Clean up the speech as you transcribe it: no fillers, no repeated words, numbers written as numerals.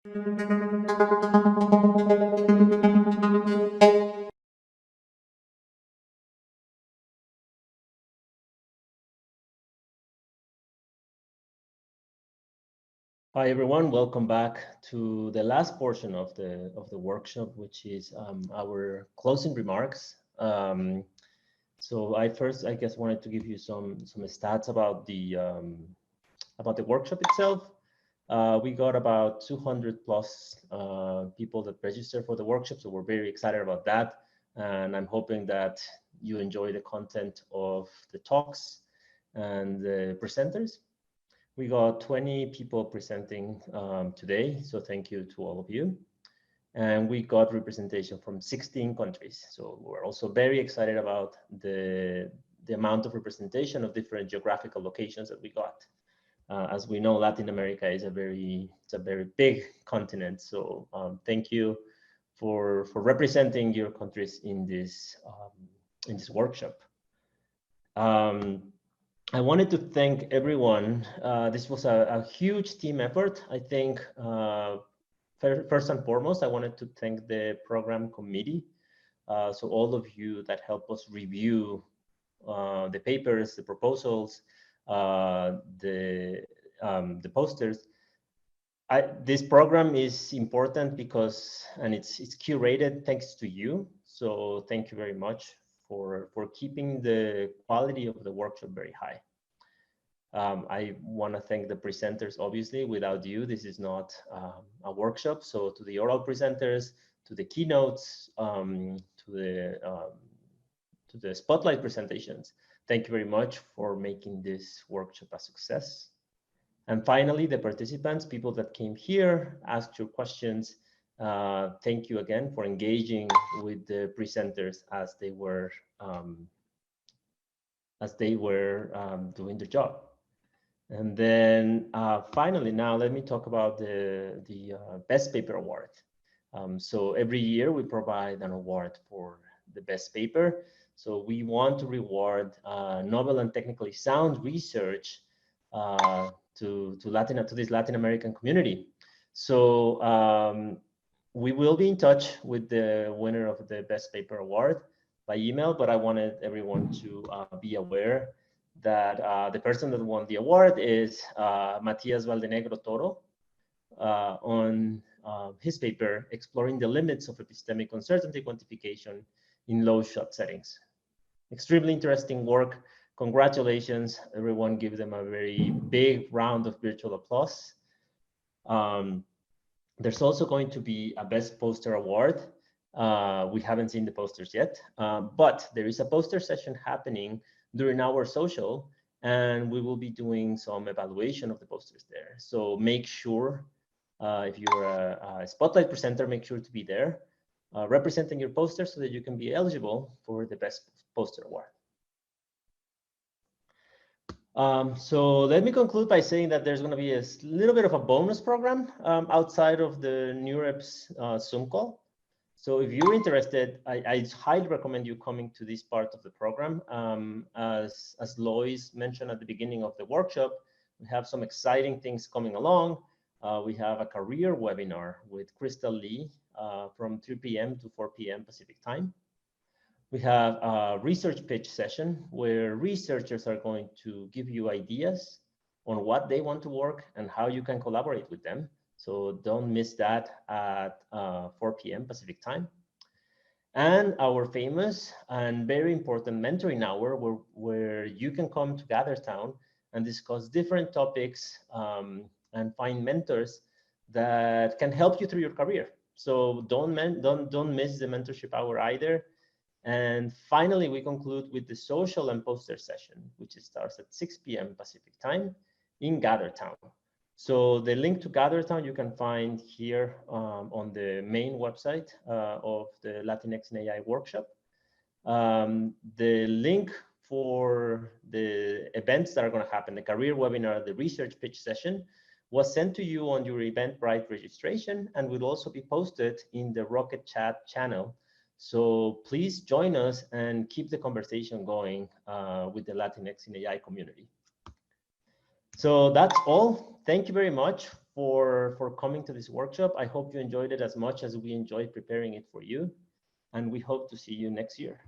Hi everyone, welcome back to the last portion of the workshop, which is our closing remarks. So I guess, wanted to give you some stats about the workshop itself. We got about 200 plus people that registered for the workshop, so we're very excited about that. And I'm hoping that you enjoy the content of the talks and the presenters. We got 20 people presenting today, so thank you to all of you. And we got representation from 16 countries. So we're also very excited about the amount of representation of different geographical locations that we got. As we know, Latin America is a very big continent. So thank you for representing your countries in this workshop. I wanted to thank everyone. This was a huge team effort. I think first and foremost, I wanted to thank the program committee. So all of you that help us review the papers, the proposals, the posters. This program is important because, and it's curated thanks to you. So thank you very much for keeping the quality of the workshop very high. I want to thank the presenters, obviously. Without you, this is not a workshop. So to the oral presenters, to the keynotes, to the spotlight presentations, thank you very much for making this workshop a success. And finally, the participants, people that came here, asked your questions. Thank you again for engaging with the presenters as they were doing their job. And then finally, now let me talk about the Best Paper Award. So every year we provide an award for the best paper. So we want to reward novel and technically sound research to this Latin American community. So we will be in touch with the winner of the Best Paper Award by email, but I wanted everyone to be aware that the person that won the award is Matias Valdenegro Toro on his paper, Exploring the Limits of Epistemic Uncertainty Quantification in Low-shot Settings. Extremely interesting work. Congratulations, everyone. Give them a very big round of virtual applause. There's also going to be a Best Poster Award. We haven't seen the posters yet, but there is a poster session happening during our social, and we will be doing some evaluation of the posters there. So make sure, if you're a spotlight presenter, make sure to be there representing your poster so that you can be eligible for the Best Poster Award. So let me conclude by saying that there's going to be a little bit of a bonus program outside of the NeurIPS Zoom call. So if you're interested, I highly recommend you coming to this part of the program. As Lois mentioned at the beginning of the workshop, we have some exciting things coming along. We have a career webinar with Crystal Lee from 3 p.m. to 4 p.m. Pacific time. We have a research pitch session where researchers are going to give you ideas on what they want to work and how you can collaborate with them. So don't miss that at 4 p.m. Pacific time. And our famous and very important mentoring hour where you can come to GatherTown and discuss different topics and find mentors that can help you through your career. So don't miss the mentorship hour either. And finally, we conclude with the social and poster session, which starts at 6 p.m. Pacific time in GatherTown. So the link to GatherTown you can find here on the main website of the LatinX and AI workshop. The link for the events that are going to happen, the career webinar, the research pitch session, was sent to you on your Eventbrite registration and will also be posted in the Rocket Chat channel. So please join us and keep the conversation going with the Latinx in AI community. So that's all. Thank you very much for coming to this workshop. I hope you enjoyed it as much as we enjoyed preparing it for you. And we hope to see you next year.